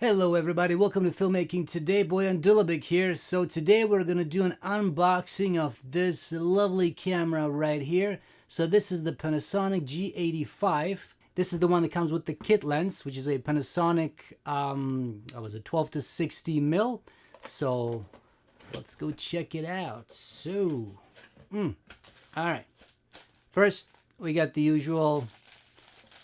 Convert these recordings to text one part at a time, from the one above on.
Hello everybody, welcome to Filmmaking. Today, Boyan Dulabic here. So today we're going to do an unboxing of this lovely camera right here. So this is the Panasonic G85. This is the one that comes with the kit lens, which is a Panasonic, what was it, 12 to 60 mil. So let's go check it out. So, all right. First, we got the usual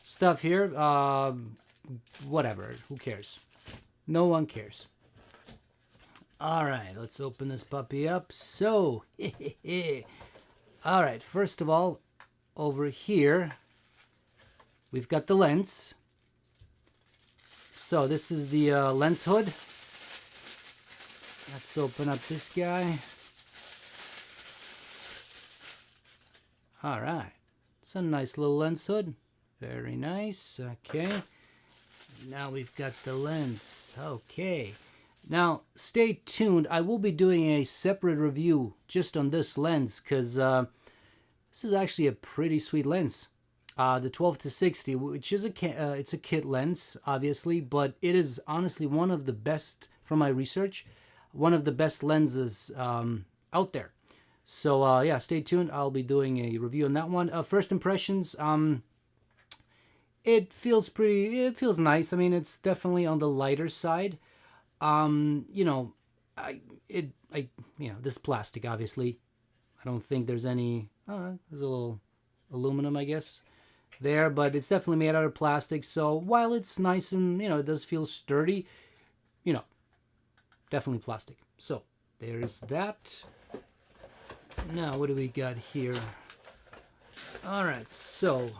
stuff here. Whatever, who cares? No one cares. All right, let's open this puppy up. So, all right, first of all, over here, we've got the lens. So this is the lens hood. Let's open up this guy. All right, it's a nice little lens hood. Very nice. Okay. Now we've got the lens. Okay. Now, stay tuned. I will be doing a separate review just on this lens because this is actually a pretty sweet lens. The 12 to 60, which is it's a kit lens, obviously, but it is honestly one of the best, from my research, one of the best lenses out there. So, yeah, stay tuned. I'll be doing a review on that one. First impressions, it feels nice. I mean, it's definitely on the lighter side. You know, this plastic, obviously. I don't think there's any, there's a little aluminum, I guess, there, but it's definitely made out of plastic. So while it's nice and, it does feel sturdy, definitely plastic. So there's that. Now, what do we got here? All right, so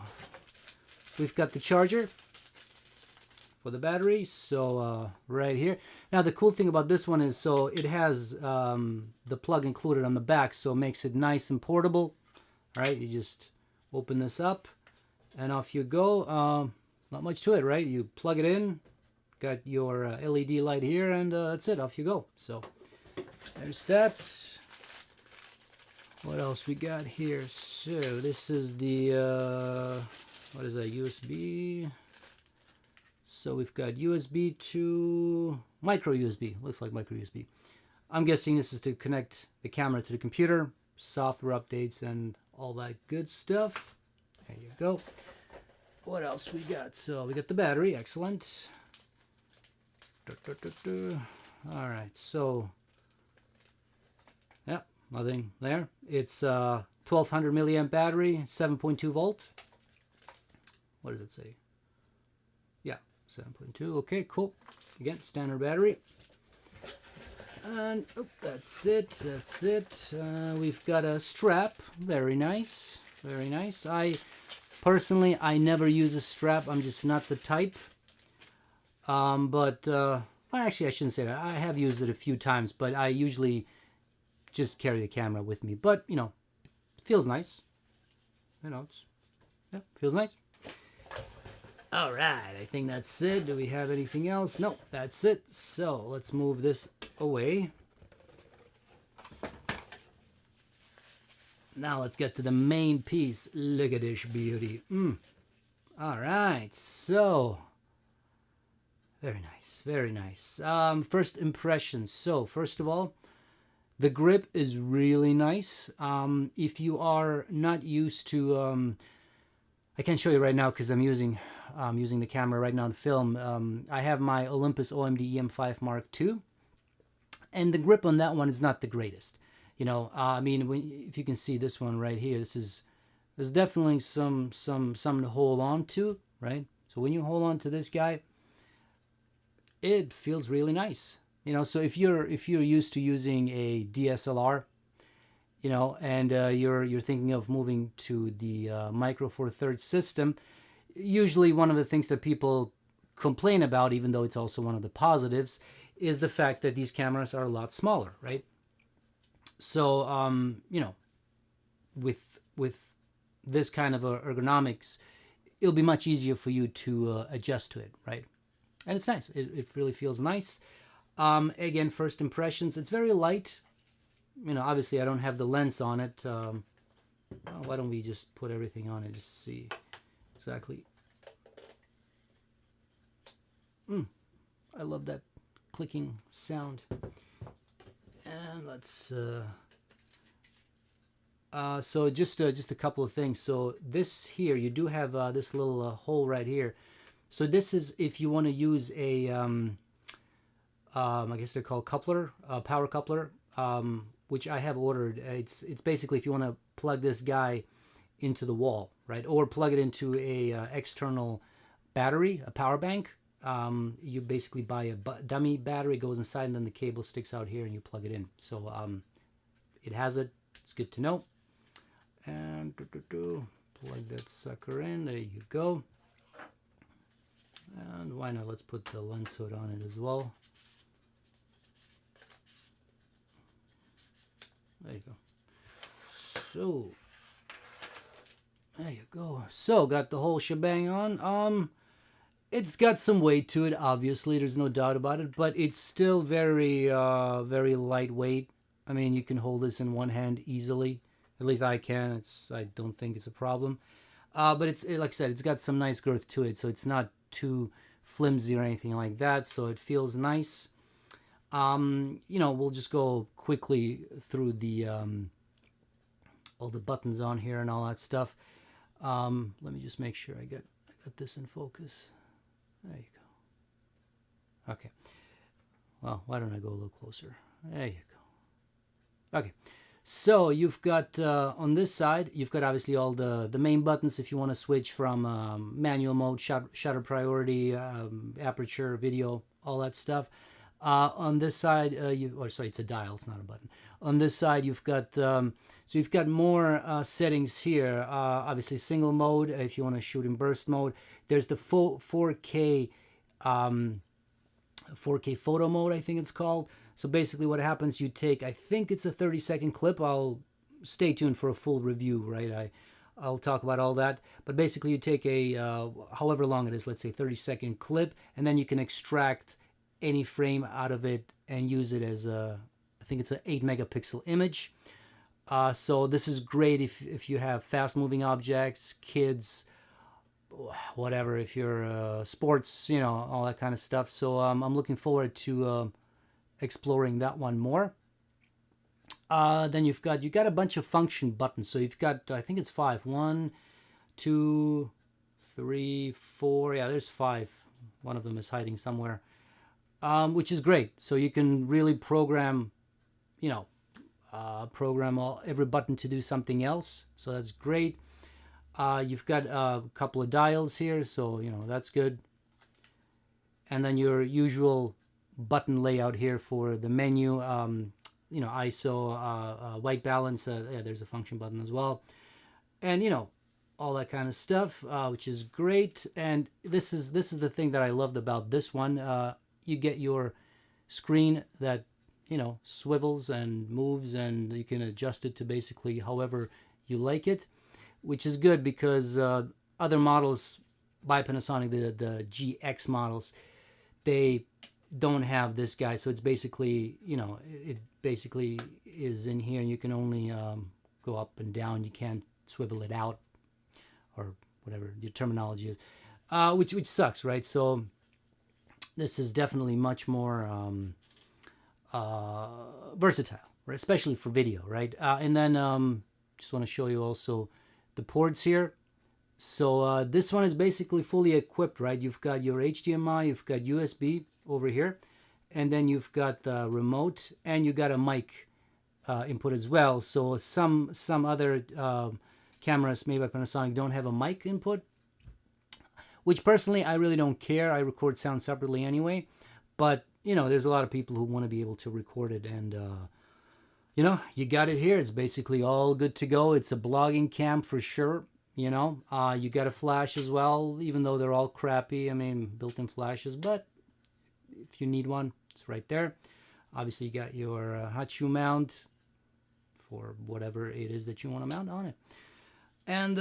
we've got the charger for the battery, so right here. Now the cool thing about this one is, so it has the plug included on the back, so it makes it nice and portable. All right, you just open this up and off you go. Not much to it, right? You plug it in, got your LED light here, and that's it, off you go. So there's that. What else we got here? So this is the what is that, USB? So we've got USB to micro USB. Looks like micro USB. I'm guessing this is to connect the camera to the computer, software updates, and all that good stuff. There you go. What else we got? So we got the battery. Excellent. All right. So, yeah, nothing there. It's 1200 milliamp battery, 7.2 volt. What does it say? Yeah, 7.2. Okay, cool. Again, standard battery. And that's it. That's it. We've got a strap. Very nice. Very nice. Personally, I never use a strap. I'm just not the type. Well, actually, I shouldn't say that. I have used it a few times, but I usually just carry the camera with me. But, it feels nice. Feels nice. All right, I think that's it. Do we have anything else? No, that's it. So let's move this away. Now let's get to the main piece. Look at this beauty. All right, so very nice, very nice. First impressions. So first of all, the grip is really nice. If you are not used to, I can't show you right now because I'm using the camera right now on film. I have my Olympus OMD EM5 Mark II, and the grip on that one is not the greatest. I mean, if you can see this one right here, there's definitely something to hold on to, right? So when you hold on to this guy, it feels really nice. So if you're used to using a DSLR, and you're thinking of moving to the Micro Four Thirds system, usually one of the things that people complain about, even though it's also one of the positives, is the fact that these cameras are a lot smaller, right? So, with this kind of ergonomics, it'll be much easier for you to adjust to it, right? And it's nice. It really feels nice. Again, first impressions, it's very light. Obviously I don't have the lens on it. Well, why don't we just put everything on it, just see exactly. I love that clicking sound. And let's so just a couple of things. So this here, you do have this little hole right here. So this is if you want to use a I guess they're called coupler, power coupler, which I have ordered. It's basically if you want to plug this guy into the wall, right, or plug it into a external battery, a power bank. You basically buy a dummy battery, goes inside, and then the cable sticks out here, and you plug it in. So it has it. It's good to know. And plug that sucker in. There you go. And why not? Let's put the lens hood on it as well. There you go. So there you go. So got the whole shebang on. It's got some weight to it, obviously, there's no doubt about it, but it's still very very lightweight. I mean, you can hold this in one hand easily. At least I can. I don't think it's a problem. But it's like I said, it's got some nice girth to it, so it's not too flimsy or anything like that. So it feels nice. You know, we'll just go quickly through the all the buttons on here and all that stuff. Let me just make sure I got this in focus. There you go. Okay. Well, why don't I go a little closer? There you go. Okay. So you've got on this side, you've got obviously all the main buttons if you want to switch from manual mode, shutter priority, aperture, video, all that stuff. On this side, sorry, it's a dial, it's not a button. On this side, you've got so you've got more settings here. Obviously, single mode if you want to shoot in burst mode. There's the 4K 4K photo mode, I think it's called. So basically, what happens? You take, I think it's a 30-second clip. I'll stay tuned for a full review, right? I'll talk about all that. But basically, you take a however long it is, let's say 30-second clip, and then you can extract any frame out of it and use it as a, I think it's an 8-megapixel image. So this is great if you have fast-moving objects, kids, whatever, if you're sports, you know, all that kind of stuff. So I'm looking forward to exploring that one more. Then you got a bunch of function buttons. So you've got, I think it's 5. 1, 2, 3, 4. Yeah, there's 5. One of them is hiding somewhere. Which is great. So you can really program, you know, every button to do something else. So that's great. You've got a couple of dials here, so you know that's good. And then your usual button layout here for the menu. You know, ISO, white balance. Yeah, there's a function button as well, and you know, all that kind of stuff, which is great. And this is the thing that I loved about this one. You get your screen that, you know, swivels and moves, and you can adjust it to basically however you like it, which is good because other models by Panasonic, the GX models, they don't have this guy. So it's basically, you know, it basically is in here, and you can only go up and down. You can't swivel it out, or whatever your terminology is, which sucks, right? So this is definitely much more versatile, right? Especially for video, right? And then just want to show you also the ports here. So this one is basically fully equipped, right? You've got your HDMI, you've got USB over here, and then you've got the remote, and you got a mic input as well. So some other cameras made by Panasonic don't have a mic input, which personally I really don't care. I record sound separately anyway, but you know, there's a lot of people who want to be able to record it, and you know, you got it here. It's basically all good to go. It's a blogging cam for sure. You know, you got a flash as well, even though they're all crappy. I mean, built-in flashes, but if you need one, it's right there. Obviously, you got your hot shoe mount for whatever it is that you want to mount on it. And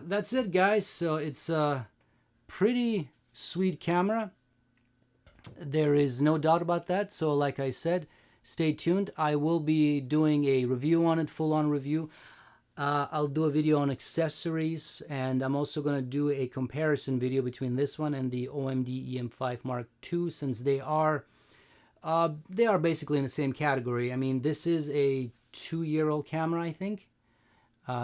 that's it, guys. So it's a pretty sweet camera. There is no doubt about that. So like I said, stay tuned. I will be doing a review on it, full-on review. I'll do a video on accessories, and I'm also going to do a comparison video between this one and the OMD EM5 Mark II, since they are basically in the same category. I mean, this is a 2-year-old camera, I think.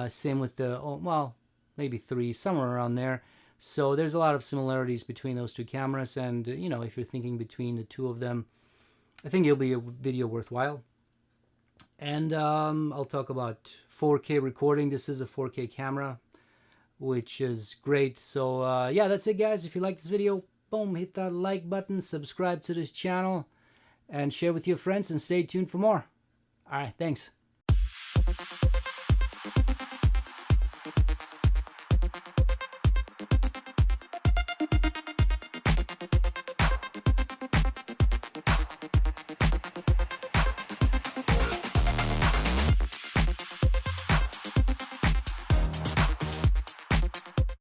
Same with the, well, maybe 3, somewhere around there. So there's a lot of similarities between those two cameras, and you know, if you're thinking between the two of them, I think it'll be a video worthwhile. And I'll talk about 4K recording. This is a 4K camera, which is great. So yeah, that's it, guys. If you like this video, boom, hit that like button, subscribe to this channel, and share with your friends, and stay tuned for more. All right, thanks.